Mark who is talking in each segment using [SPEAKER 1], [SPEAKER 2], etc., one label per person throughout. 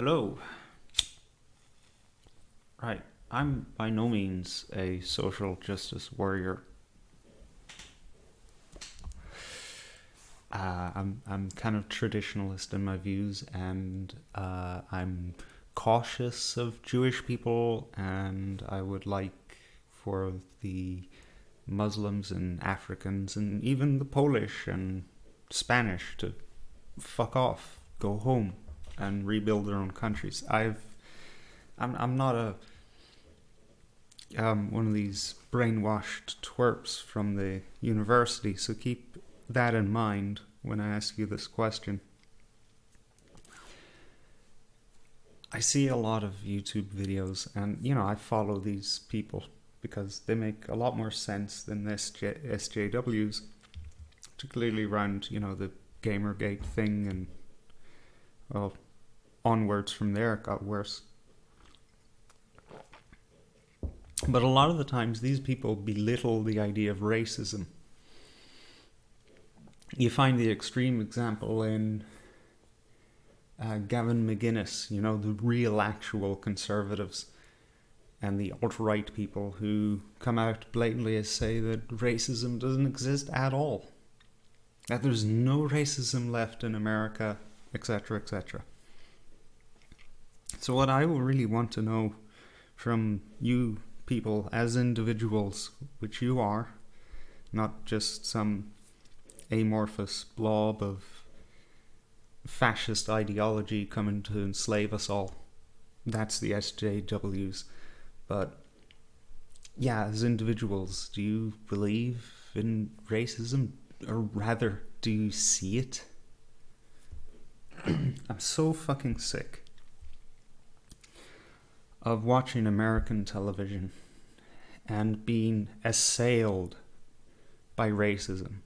[SPEAKER 1] Hello. Right. I'm by no means a social justice warrior. I'm kind of traditionalist in my views, and I'm cautious of Jewish people, and I would like for the Muslims and Africans and even the Polish and Spanish to fuck off, go home, and rebuild their own countries. I'm not a one of these brainwashed twerps from the university, so keep that in mind when I ask you this question. I see a lot of YouTube videos, and I follow these people because they make a lot more sense than the SJWs, particularly around the Gamergate thing, and well, onwards from there it got worse. But a lot of the times these people belittle the idea of racism. You find the extreme example in Gavin McGuinness, the real actual conservatives, and the alt-right people who come out blatantly and say that racism doesn't exist at all, that there's no racism left in America, etc., etc. So what I really want to know from you people as individuals, which you are, not just some amorphous blob of fascist ideology coming to enslave us all. That's the SJWs. But yeah, as individuals, do you believe in racism? Or rather, do you see it? I'm so fucking sick of watching American television and being assailed by racism.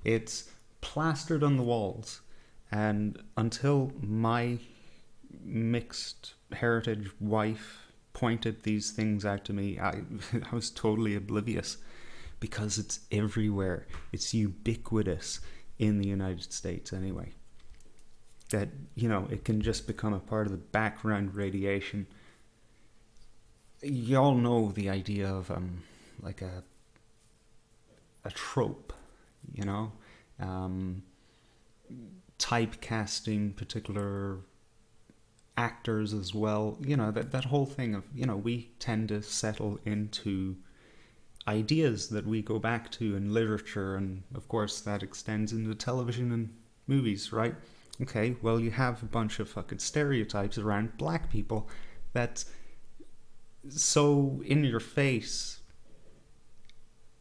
[SPEAKER 1] It's plastered on the walls, and until my mixed heritage wife pointed these things out to me, I was totally oblivious, because it's everywhere. It's ubiquitous in the United States anyway. That, it can just become a part of the background radiation. You all know the idea of like a trope, typecasting particular actors as well. That whole thing of, we tend to settle into ideas that we go back to in literature, and of course that extends into television and movies, right? Okay, well, you have a bunch of fucking stereotypes around black people that's so in your face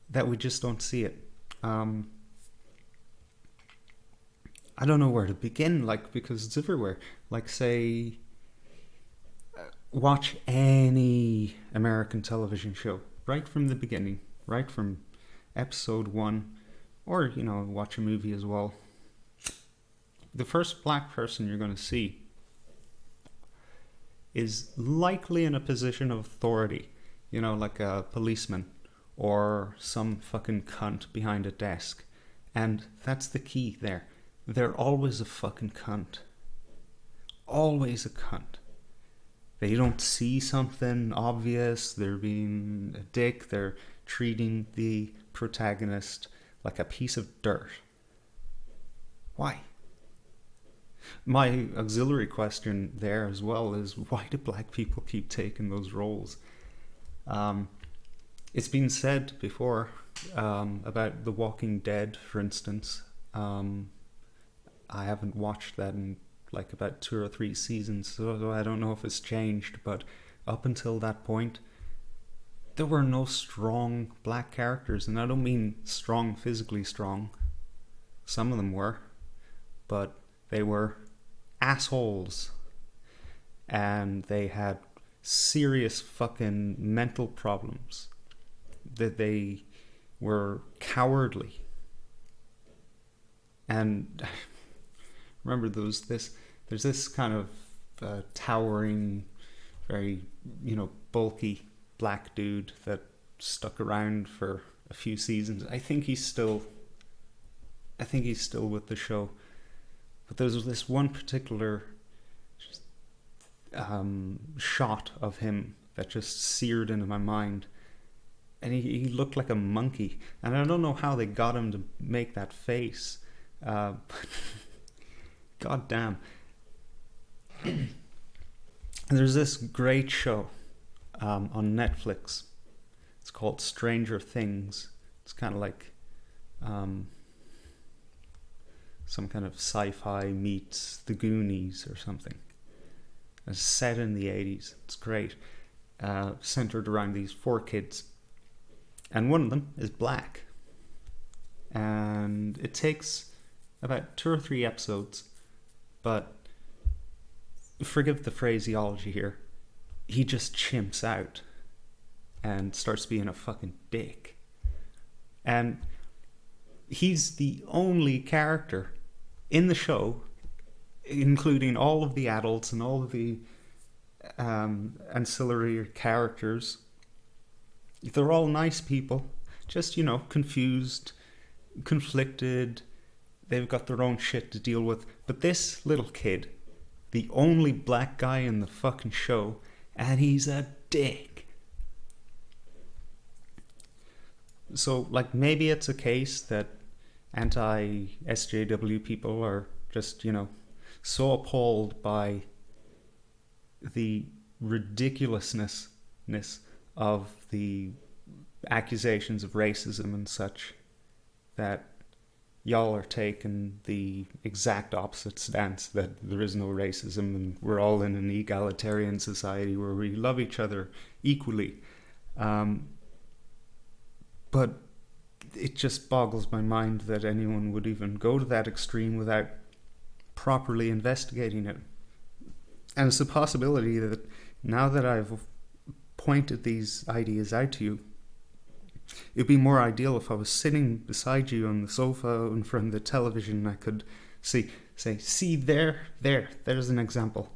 [SPEAKER 1] that we just don't see it. I don't know where to begin, because it's everywhere. Say, watch any American television show, right from the beginning, right from episode 1, or, watch a movie as well. The first black person you're going to see is likely in a position of authority, like a policeman or some fucking cunt behind a desk. And that's the key there. They're always a fucking cunt. Always a cunt. They don't see something obvious, they're being a dick, they're treating the protagonist like a piece of dirt. Why? My auxiliary question there as well is, why do black people keep taking those roles? It's been said before about The Walking Dead, for instance. I haven't watched that in about 2 or 3 seasons, so I don't know if it's changed, but up until that point, there were no strong black characters, and I don't mean strong, physically strong. Some of them were, but they were assholes, and they had serious fucking mental problems, that they were cowardly. And remember, there's this kind of towering, very bulky black dude that stuck around for a few seasons. I think he's still with the show. But there's this one particular shot of him that just seared into my mind. And he looked like a monkey. And I don't know how they got him to make that face. God damn. There's this great show on Netflix. It's called Stranger Things. It's kind of like some kind of sci-fi meets The Goonies or something. It's set in the 80s. It's great. Centered around these 4 kids. And one of them is black. And it takes about 2 or 3 episodes, but forgive the phraseology here, he just chimps out and starts being a fucking dick. And he's the only character in the show, including all of the adults and all of the ancillary characters. They're all nice people, just, confused, conflicted. They've got their own shit to deal with. But this little kid, the only black guy in the fucking show, and he's a dick. So, maybe it's a case that anti-SJW people are just, so appalled by the ridiculousness of the accusations of racism and such that y'all are taking the exact opposite stance, that there is no racism and we're all in an egalitarian society where we love each other equally. But it just boggles my mind that anyone would even go to that extreme without properly investigating it. And it's a possibility that now that I've pointed these ideas out to you, it'd be more ideal if I was sitting beside you on the sofa in front of the television and I could say, see there's an example.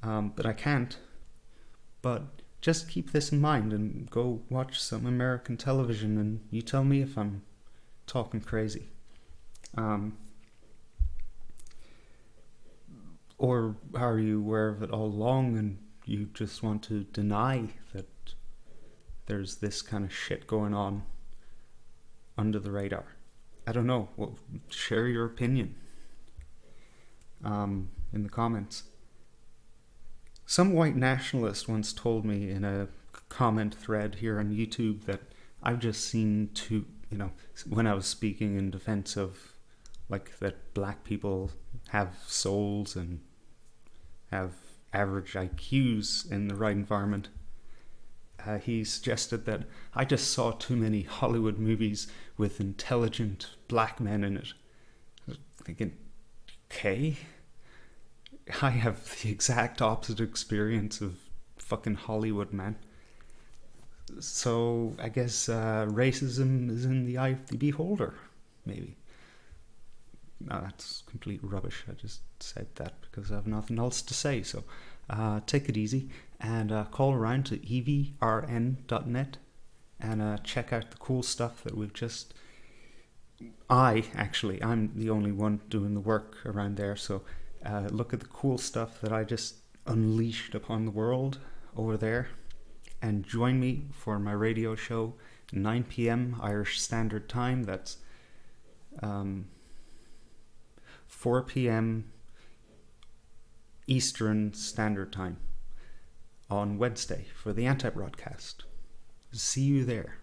[SPEAKER 1] But I can't. But just keep this in mind and go watch some American television and you tell me if I'm talking crazy. Or are you aware of it all along and you just want to deny that there's this kind of shit going on under the radar? I don't know. Well, share your opinion in the comments. Some white nationalist once told me in a comment thread here on YouTube that I've just seen when I was speaking in defense of that black people have souls and have average IQs in the right environment. He suggested that I just saw too many Hollywood movies with intelligent black men in it. I was thinking, okay, I have the exact opposite experience of fucking Hollywood, man. So I guess racism is in the eye of the beholder, maybe. No, that's complete rubbish. I just said that because I have nothing else to say. So take it easy and call around to evrn.net and check out the cool stuff that we've just... I'm the only one doing the work around there. So look at the cool stuff that I just unleashed upon the world over there. And join me for my radio show, 9 p.m. Irish Standard Time. That's 4 p.m. Eastern Standard Time on Wednesday for the Anti-Broadcast. See you there.